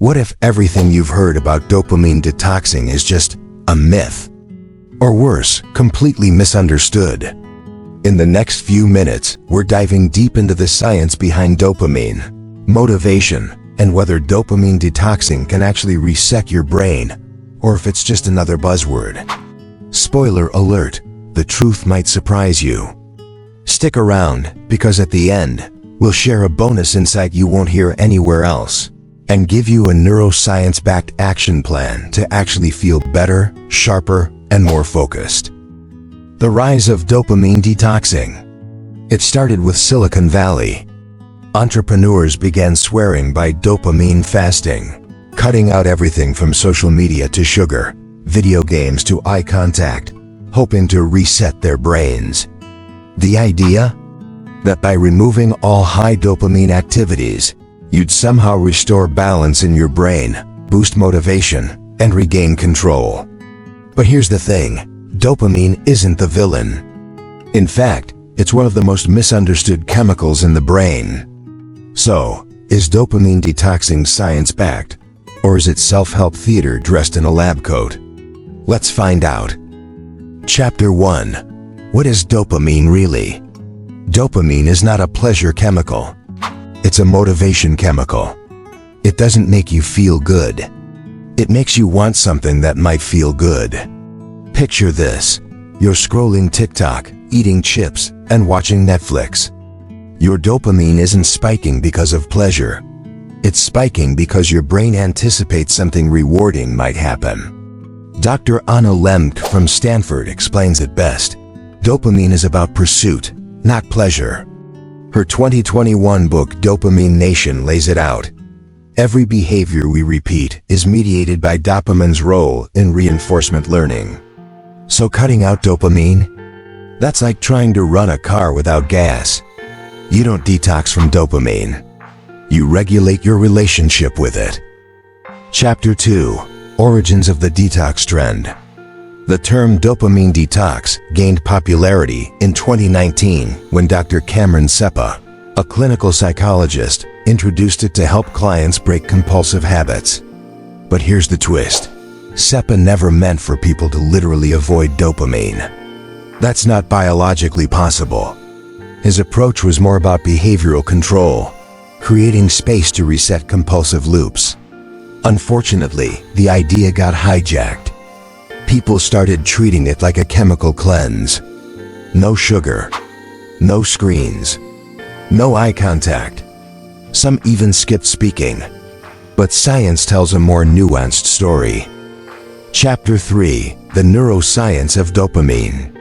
What if everything you've heard about dopamine detoxing is just a myth? Or worse, completely misunderstood? In the next few minutes, we're diving deep into the science behind dopamine, motivation, and whether dopamine detoxing can actually reset your brain, or if it's just another buzzword. Spoiler alert, the truth might surprise you. Stick around, because at the end, we'll share a bonus insight you won't hear anywhere else, and give you a neuroscience-backed action plan to actually feel better, sharper, and more focused. The rise of dopamine detoxing. It started with Silicon Valley. Entrepreneurs began swearing by dopamine fasting, cutting out everything from social media to sugar, video games to eye contact, hoping to reset their brains. The idea? That by removing all high dopamine activities, you'd somehow restore balance in your brain, boost motivation, and regain control. But here's the thing, dopamine isn't the villain. In fact, it's one of the most misunderstood chemicals in the brain. So, is dopamine detoxing science-backed, or is it self-help theater dressed in a lab coat? Let's find out. Chapter 1. What is dopamine really? Dopamine is not a pleasure chemical. It's a motivation chemical. It doesn't make you feel good. It makes you want something that might feel good. Picture this. You're scrolling TikTok, eating chips, and watching Netflix. Your dopamine isn't spiking because of pleasure. It's spiking because your brain anticipates something rewarding might happen. Dr. Anna Lemke from Stanford explains it best. Dopamine is about pursuit, not pleasure. Her 2021 book Dopamine Nation lays it out. Every behavior we repeat is mediated by dopamine's role in reinforcement learning. So cutting out dopamine? That's like trying to run a car without gas. You don't detox from dopamine. You regulate your relationship with it. Chapter 2. Origins of the detox trend. The term dopamine detox gained popularity in 2019 when Dr. Cameron Seppa, a clinical psychologist, introduced it to help clients break compulsive habits. But here's the twist. Seppa never meant for people to literally avoid dopamine. That's not biologically possible. His approach was more about behavioral control, creating space to reset compulsive loops. Unfortunately, the idea got hijacked. People started treating it like a chemical cleanse. No sugar, no screens, no eye contact. Some even skipped speaking. But science tells a more nuanced story. Chapter 3. The Neuroscience of Dopamine.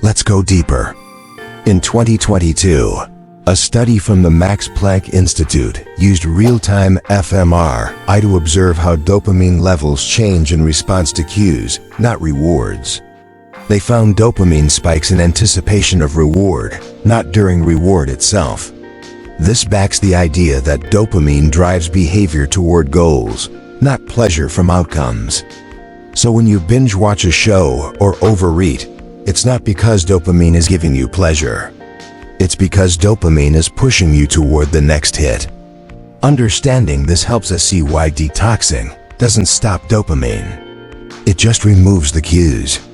Let's go deeper. In 2022, a study from the Max Planck Institute used real-time fMRI to observe how dopamine levels change in response to cues, not rewards. They found dopamine spikes in anticipation of reward, not during reward itself. This backs the idea that dopamine drives behavior toward goals, not pleasure from outcomes. So when you binge watch a show or overeat, it's not because dopamine is giving you pleasure. It's because dopamine is pushing you toward the next hit. Understanding this helps us see why detoxing doesn't stop dopamine. It just removes the cues.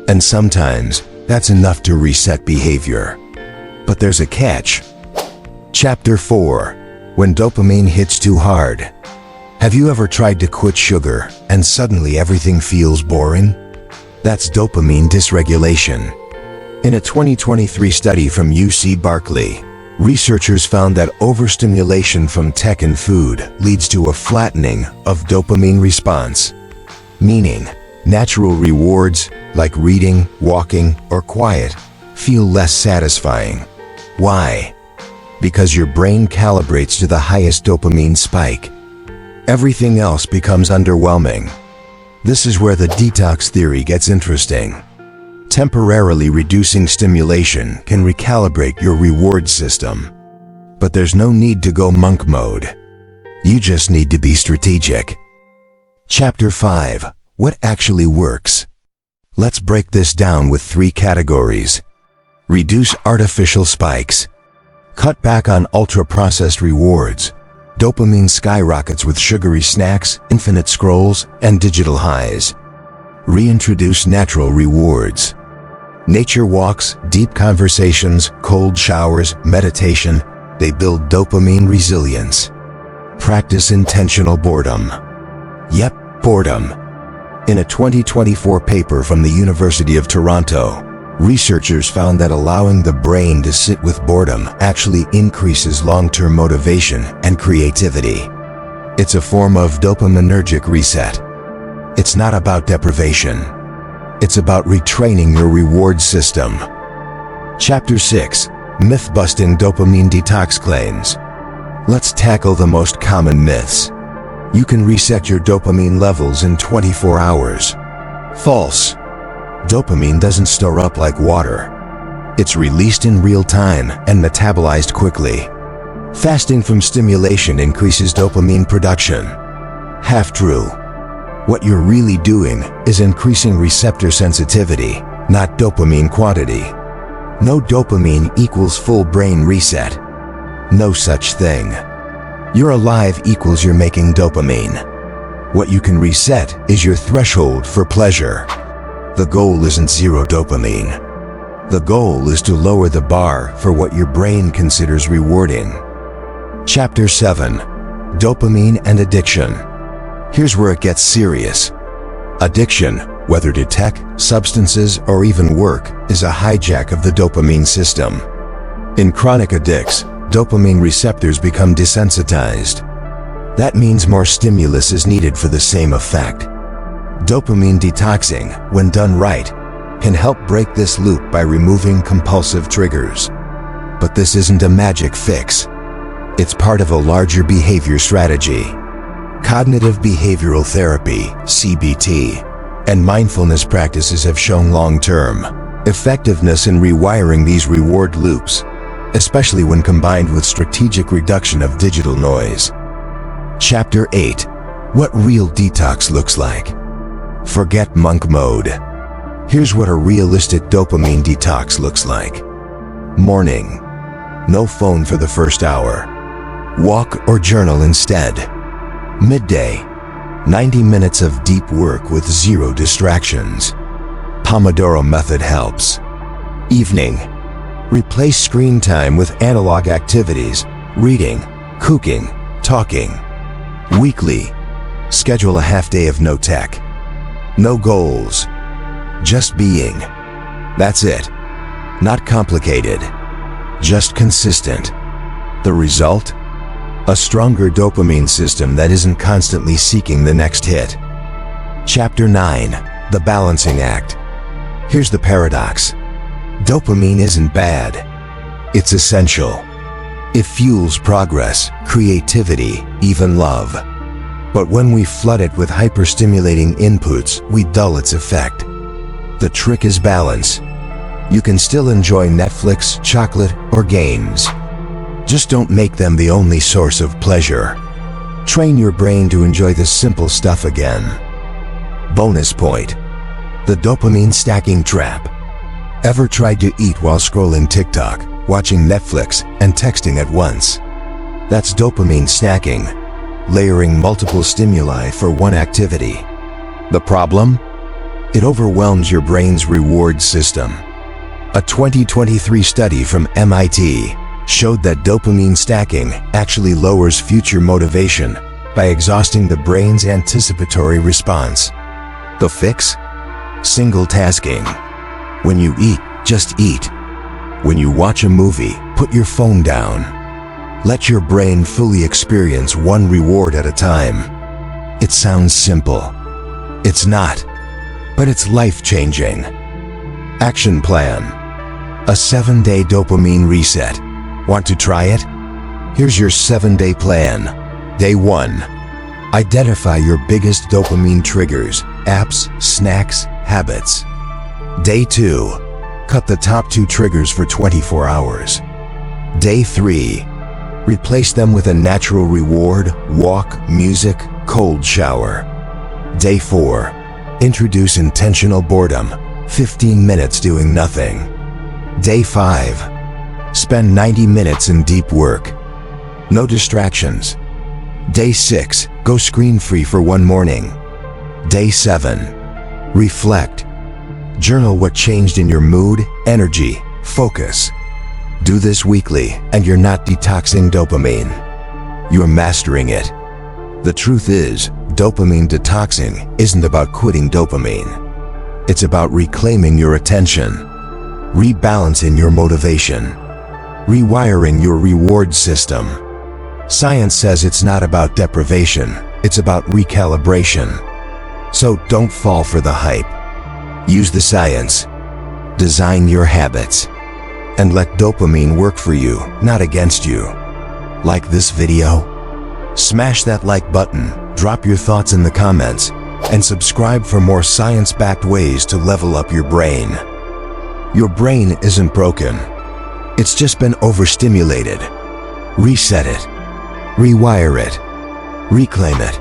And sometimes, that's enough to reset behavior. But there's a catch. Chapter 4. When dopamine hits too hard. Have you ever tried to quit sugar and suddenly everything feels boring? That's dopamine dysregulation. In a 2023 study from UC Berkeley, researchers found that overstimulation from tech and food leads to a flattening of dopamine response. Meaning, natural rewards like reading, walking, or quiet feel less satisfying. Why? Because your brain calibrates to the highest dopamine spike. Everything else becomes underwhelming. This is where the detox theory gets interesting. Temporarily reducing stimulation can recalibrate your reward system. But there's no need to go monk mode. You just need to be strategic. Chapter 5. What actually works? Let's break this down with 3 categories. Reduce artificial spikes. Cut back on ultra-processed rewards. Dopamine skyrockets with sugary snacks, infinite scrolls, and digital highs. Reintroduce natural rewards. Nature walks, deep conversations, cold showers, meditation, they build dopamine resilience. Practice intentional boredom. Yep, boredom. In a 2024 paper from the University of Toronto, researchers found that allowing the brain to sit with boredom actually increases long-term motivation and creativity. It's a form of dopaminergic reset. It's not about deprivation. It's about retraining your reward system. Chapter 6. Myth-busting dopamine detox claims. Let's tackle the most common myths. You can reset your dopamine levels in 24 hours. False. Dopamine doesn't store up like water. It's released in real time and metabolized quickly. Fasting from stimulation increases dopamine production. Half true. What you're really doing is increasing receptor sensitivity, not dopamine quantity. No dopamine equals full brain reset. No such thing. You're alive equals you're making dopamine. What you can reset is your threshold for pleasure. The goal isn't zero dopamine. The goal is to lower the bar for what your brain considers rewarding. Chapter 7. Dopamine and addiction. Here's where it gets serious. Addiction, whether to tech, substances, or even work, is a hijack of the dopamine system. In chronic addicts, dopamine receptors become desensitized. That means more stimulus is needed for the same effect. Dopamine detoxing, when done right, can help break this loop by removing compulsive triggers. But this isn't a magic fix. It's part of a larger behavior strategy. Cognitive behavioral therapy, CBT, and mindfulness practices have shown long-term effectiveness in rewiring these reward loops, especially when combined with strategic reduction of digital noise. Chapter 8. What real detox looks like. Forget monk mode. Here's what a realistic dopamine detox looks like. Morning. No phone for the first hour. Walk or journal instead. Midday. 90 minutes of deep work with zero distractions. Pomodoro method helps. Evening. Replace screen time with analog activities, reading, cooking, talking. Weekly. Schedule a half day of no tech. No goals. Just being. That's it. Not complicated. Just consistent. The result? A stronger dopamine system that isn't constantly seeking the next hit. Chapter 9. The Balancing Act. Here's the paradox. Dopamine isn't bad. It's essential. It fuels progress, creativity, even love. But when we flood it with hyperstimulating inputs, we dull its effect. The trick is balance. You can still enjoy Netflix, chocolate, or games. Just don't make them the only source of pleasure. Train your brain to enjoy the simple stuff again. Bonus point. The dopamine stacking trap. Ever tried to eat while scrolling TikTok, watching Netflix, and texting at once? That's dopamine stacking, layering multiple stimuli for one activity. The problem? It overwhelms your brain's reward system. A 2023 study from MIT showed that dopamine stacking actually lowers future motivation by exhausting the brain's anticipatory response. The fix? Single tasking. When you eat, just eat. When you watch a movie, put your phone down. Let your brain fully experience one reward at a time. It sounds simple. It's not, but it's life-changing. Action plan. A 7-day dopamine reset. Want to try it? Here's your 7-day plan. Day 1. Identify your biggest dopamine triggers, apps, snacks, habits. Day 2. Cut the top 2 triggers for 24 hours. Day 3. Replace them with a natural reward, walk, music, cold shower. Day 4. Introduce intentional boredom, 15 minutes doing nothing. Day 5. Spend 90 minutes in deep work. No distractions, Day 6, go screen-free for one morning. Day 7, reflect. Journal what changed in your mood, energy, focus. Do this weekly, and you're not detoxing dopamine. You're mastering it. The truth is, dopamine detoxing isn't about quitting dopamine. It's about reclaiming your attention, rebalancing your motivation, rewiring your reward system. Science says it's not about deprivation, it's about recalibration. So don't fall for the hype. Use the science. Design your habits. And let dopamine work for you, not against you. Like this video? Smash that like button, drop your thoughts in the comments, and subscribe for more science-backed ways to level up your brain. Your brain isn't broken. It's just been overstimulated. Reset it. Rewire it. Reclaim it.